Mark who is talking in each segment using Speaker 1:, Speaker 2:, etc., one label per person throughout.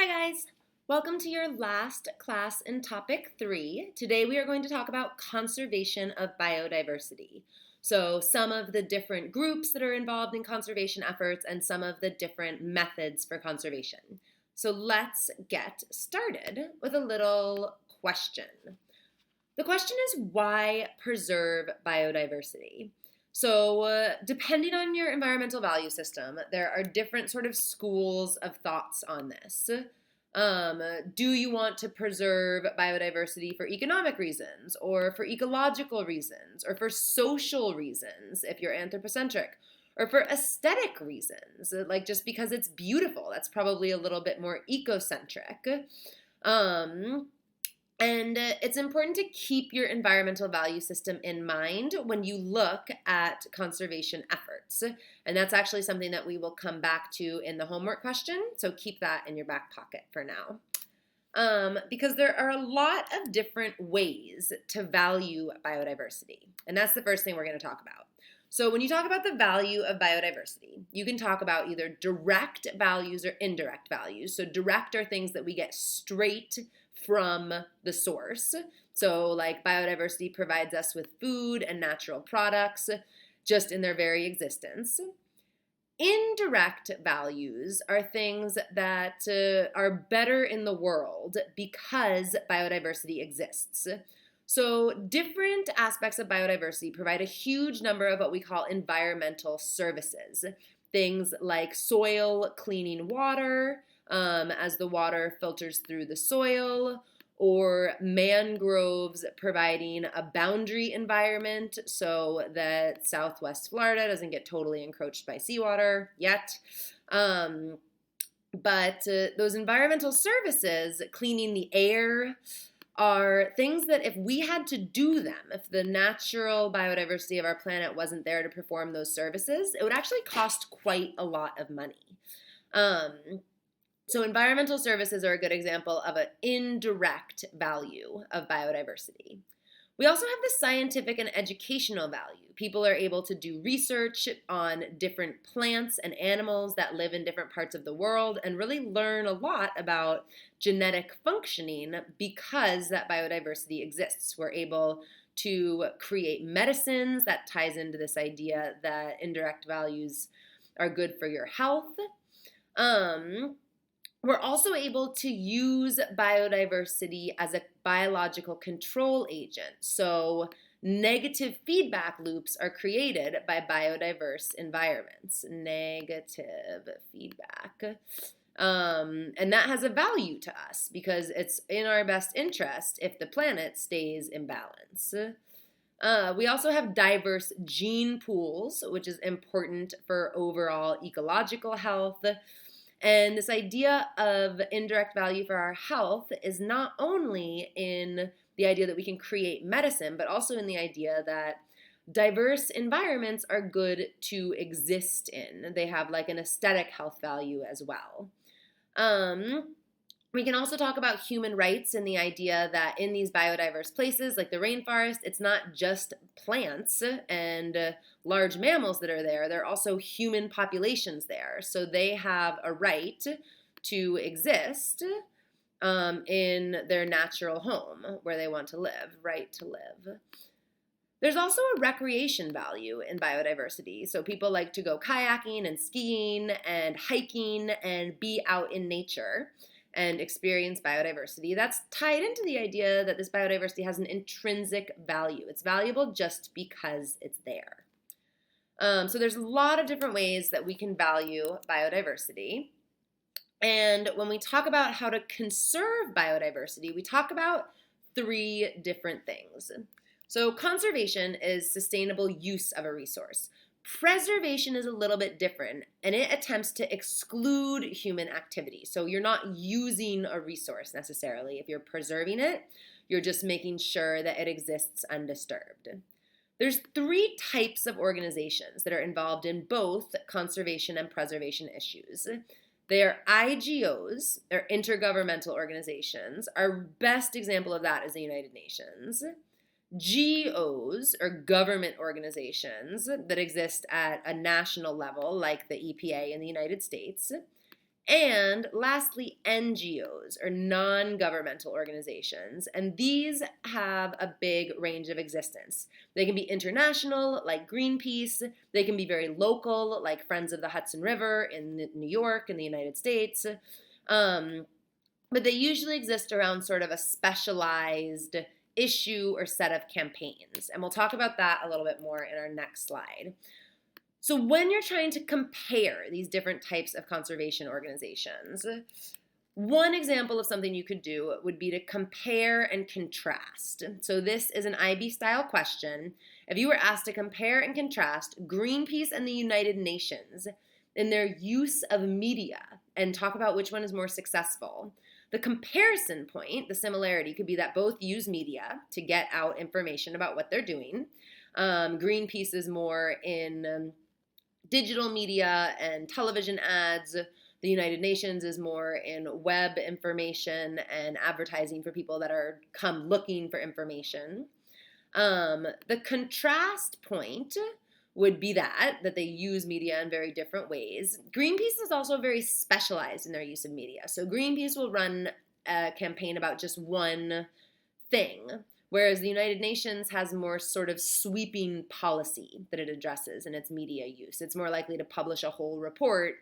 Speaker 1: Hi guys! Welcome to your last class in topic 3. Today we are going to talk about conservation of biodiversity. So some of the different groups that are involved in conservation efforts and some of the different methods for conservation. So let's get started with a little question. The question is, why preserve biodiversity? So depending on your environmental value system, there are different sort of schools of thoughts on this. Do you want to preserve biodiversity for economic reasons, or for ecological reasons, or for social reasons if you're anthropocentric, or for aesthetic reasons, like just because it's beautiful? That's probably a little bit more ecocentric. And it's important to keep your environmental value system in mind when you look at conservation efforts. And that's actually something that we will come back to in the homework question, so keep that in your back pocket for now. Because there are a lot of different ways to value biodiversity. And that's the first thing we're going to talk about. So when you talk about the value of biodiversity, you can talk about either direct values or indirect values. So direct are things that we get straight from the source. So like biodiversity provides us with food and natural products just in their very existence. Indirect values are things that are better in the world because biodiversity exists. So different aspects of biodiversity provide a huge number of what we call environmental services. Things like soil cleaning water, as the water filters through the soil, or mangroves providing a boundary environment so that Southwest Florida doesn't get totally encroached by seawater yet. But those environmental services, cleaning the air, are things that if we had to do them, if the natural biodiversity of our planet wasn't there to perform those services, it would actually cost quite a lot of money. So environmental services are a good example of an indirect value of biodiversity. We also have the scientific and educational value. People are able to do research on different plants and animals that live in different parts of the world and really learn a lot about genetic functioning because that biodiversity exists. We're able to create medicines. That ties into this idea that indirect values are good for your health. We're also able to use biodiversity as a biological control agent. So negative feedback loops are created by biodiverse environments. Negative feedback. And that has a value to us because it's in our best interest if the planet stays in balance. We also have diverse gene pools, which is important for overall ecological health. And this idea of indirect value for our health is not only in the idea that we can create medicine, but also in the idea that diverse environments are good to exist in. They have like an aesthetic health value as well. We can also talk about human rights and the idea that in these biodiverse places, like the rainforest, it's not just plants and large mammals that are there. There are also human populations there. So they have a right to exist in their natural home where they want to live, right to live. There's also a recreation value in biodiversity. So people like to go kayaking and skiing and hiking and be out in nature and experience biodiversity. That's tied into the idea that this biodiversity has an intrinsic value. It's valuable just because it's there. So there's a lot of different ways that we can value biodiversity. And when we talk about how to conserve biodiversity, we talk about 3 different things. So conservation is sustainable use of a resource. Preservation is a little bit different, and it attempts to exclude human activity. So you're not using a resource necessarily. If you're preserving it, you're just making sure that it exists undisturbed. There's 3 types of organizations that are involved in both conservation and preservation issues. They are IGOs, they're intergovernmental organizations. Our best example of that is the United Nations. GOs, or government organizations that exist at a national level, like the EPA in the United States. And lastly, NGOs, or non-governmental organizations. And these have a big range of existence. They can be international, like Greenpeace. They can be very local, like Friends of the Hudson River in New York in the United States. But they usually exist around sort of a specialized issue or set of campaigns. And we'll talk about that a little bit more in our next slide. So when you're trying to compare these different types of conservation organizations, one example of something you could do would be to compare and contrast. So this is an IB style question. If you were asked to compare and contrast Greenpeace and the United Nations in their use of media and talk about which one is more successful, the comparison point, the similarity, could be that both use media to get out information about what they're doing. Greenpeace is more in digital media and television ads. The United Nations is more in web information and advertising for people that are come looking for information. The contrast point would be that they use media in very different ways. Greenpeace is also very specialized in their use of media. So Greenpeace will run a campaign about just one thing, whereas the United Nations has more sort of sweeping policy that it addresses in its media use. It's more likely to publish a whole report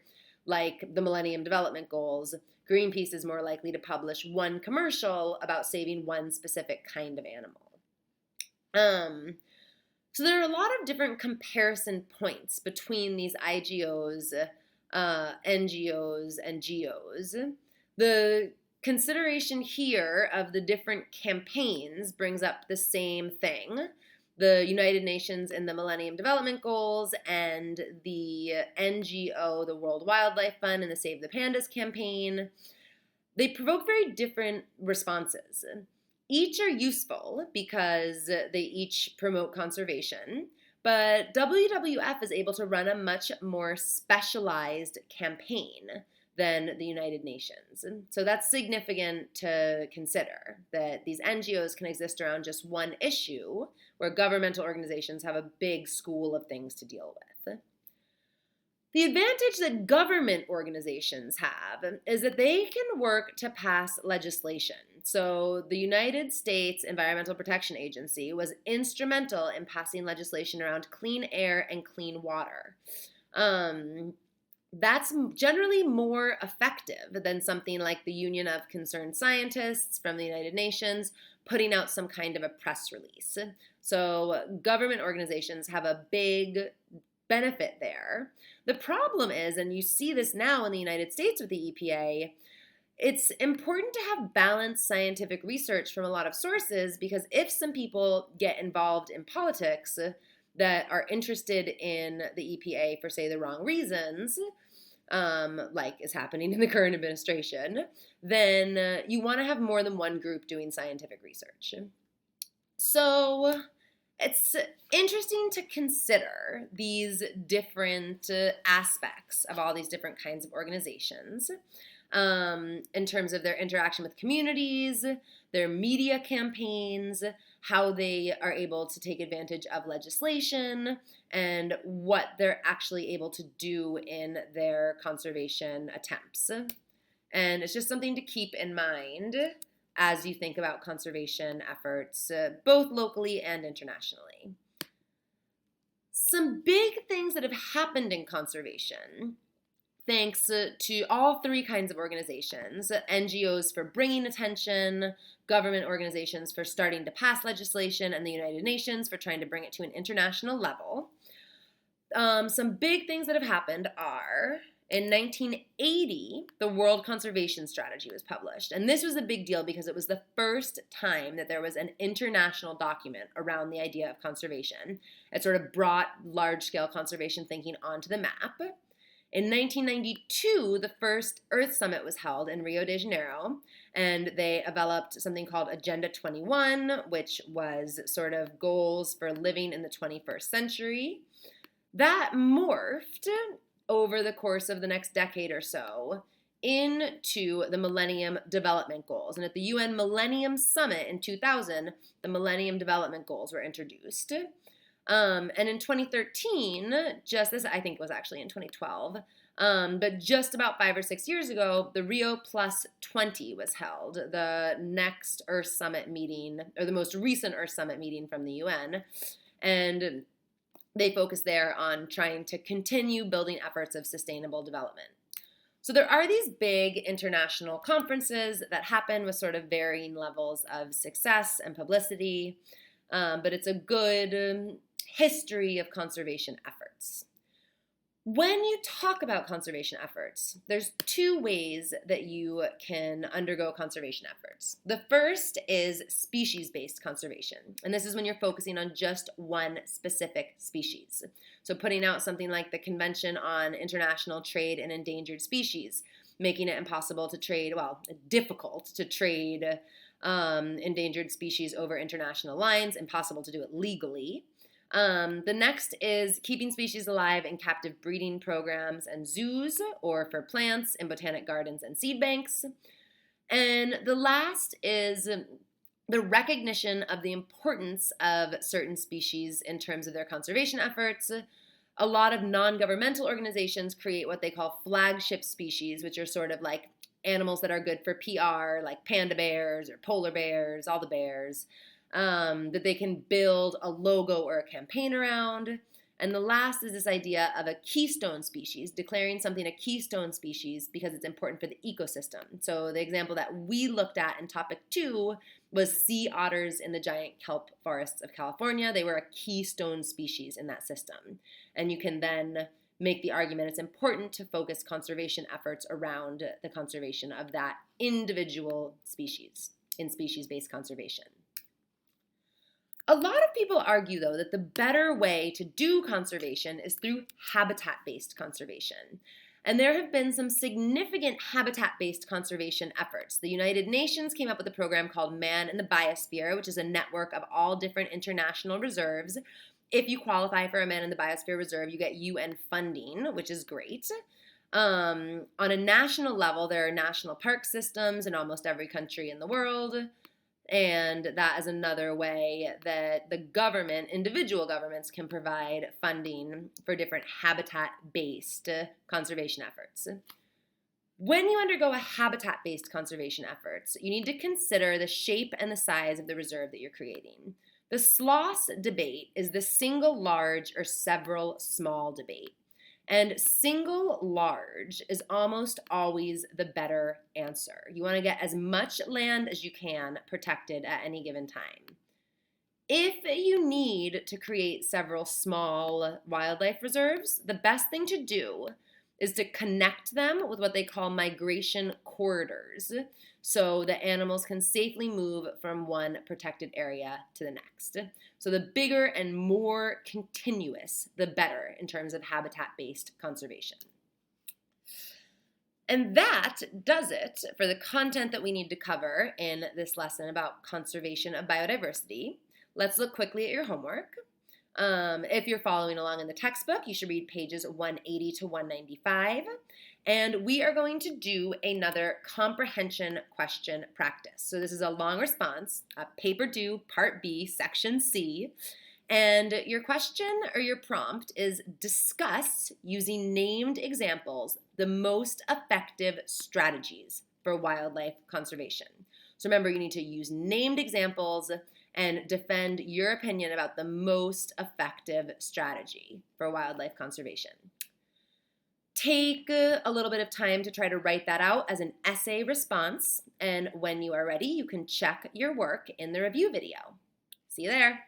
Speaker 1: like the Millennium Development Goals. Greenpeace is more likely to publish one commercial about saving one specific kind of animal. So there are a lot of different comparison points between these IGOs, NGOs, and GOs. The consideration here of the different campaigns brings up the same thing. The United Nations and the Millennium Development Goals and the NGO, the World Wildlife Fund, and the Save the Pandas campaign, they provoke very different responses. Each are useful because they each promote conservation, but WWF is able to run a much more specialized campaign than the United Nations. And so that's significant to consider, that these NGOs can exist around just one issue, where governmental organizations have a big school of things to deal with. The advantage that government organizations have is that they can work to pass legislation. So the United States Environmental Protection Agency was instrumental in passing legislation around clean air and clean water. That's generally more effective than something like the Union of Concerned Scientists from the United Nations putting out some kind of a press release. So government organizations have a big benefit there. The problem is, and you see this now in the United States with the EPA, it's important to have balanced scientific research from a lot of sources, because if some people get involved in politics that are interested in the EPA for, say, the wrong reasons, like is happening in the current administration, then you want to have more than one group doing scientific research. So it's interesting to consider these different aspects of all these different kinds of organizations in terms of their interaction with communities, their media campaigns, how they are able to take advantage of legislation, and what they're actually able to do in their conservation attempts. And it's just something to keep in mind as you think about conservation efforts, both locally and internationally. Some big things that have happened in conservation, thanks to all three kinds of organizations: NGOs for bringing attention, government organizations for starting to pass legislation, and the United Nations for trying to bring it to an international level. Some big things that have happened are, in 1980, the World Conservation Strategy was published. And this was a big deal because it was the first time that there was an international document around the idea of conservation. It sort of brought large-scale conservation thinking onto the map. In 1992, the first Earth Summit was held in Rio de Janeiro, and they developed something called Agenda 21, which was sort of goals for living in the 21st century. That morphed over the course of the next decade or so into the Millennium Development Goals. And at the UN Millennium Summit in 2000, the Millennium Development Goals were introduced. And in 2013, just as I think was actually in 2012, But just about 5 or 6 years ago, the Rio Plus 20 was held, the next Earth Summit meeting, or the most recent Earth Summit meeting from the UN. And they focused there on trying to continue building efforts of sustainable development. So there are these big international conferences that happen with sort of varying levels of success and publicity, but it's a good history of conservation efforts. When you talk about conservation efforts, there's two ways that you can undergo conservation efforts. The first is species-based conservation, and this is when you're focusing on just one specific species. So putting out something like the Convention on International Trade in Endangered Species, making it impossible to trade, difficult to trade endangered species over international lines, impossible to do it legally. The next is keeping species alive in captive breeding programs and zoos, or for plants in botanic gardens and seed banks. And the last is the recognition of the importance of certain species in terms of their conservation efforts. A lot of non-governmental organizations create what they call flagship species, which are sort of like animals that are good for PR, like panda bears or polar bears, all the bears. That they can build a logo or a campaign around. And the last is this idea of a keystone species, declaring something a keystone species because it's important for the ecosystem. So the example that we looked at in topic 2 was sea otters in the giant kelp forests of California. They were a keystone species in that system. And you can then make the argument it's important to focus conservation efforts around the conservation of that individual species in species-based conservation. A lot of people argue, though, that the better way to do conservation is through habitat-based conservation. And there have been some significant habitat-based conservation efforts. The United Nations came up with a program called Man in the Biosphere, which is a network of all different international reserves. If you qualify for a Man in the Biosphere reserve, you get UN funding, which is great. On a national level, there are national park systems in almost every country in the world. And that is another way that the government, individual governments, can provide funding for different habitat-based conservation efforts. When you undergo a habitat-based conservation efforts, you need to consider the shape and the size of the reserve that you're creating. The SLOS debate is the single large or several small debate. And single large is almost always the better answer. You want to get as much land as you can protected at any given time. If you need to create several small wildlife reserves, the best thing to do is to connect them with what they call migration corridors, so the animals can safely move from one protected area to the next. So the bigger and more continuous, the better in terms of habitat-based conservation. And that does it for the content that we need to cover in this lesson about conservation of biodiversity. Let's look quickly at your homework. If you're following along in the textbook, you should read pages 180 to 195. And we are going to do another comprehension question practice. So this is a long response, a paper due, part B, section C. And your question or your prompt is discuss, using named examples, the most effective strategies for wildlife conservation. So remember, you need to use named examples and defend your opinion about the most effective strategy for wildlife conservation. Take a little bit of time to try to write that out as an essay response, and when you are ready, you can check your work in the review video. See you there.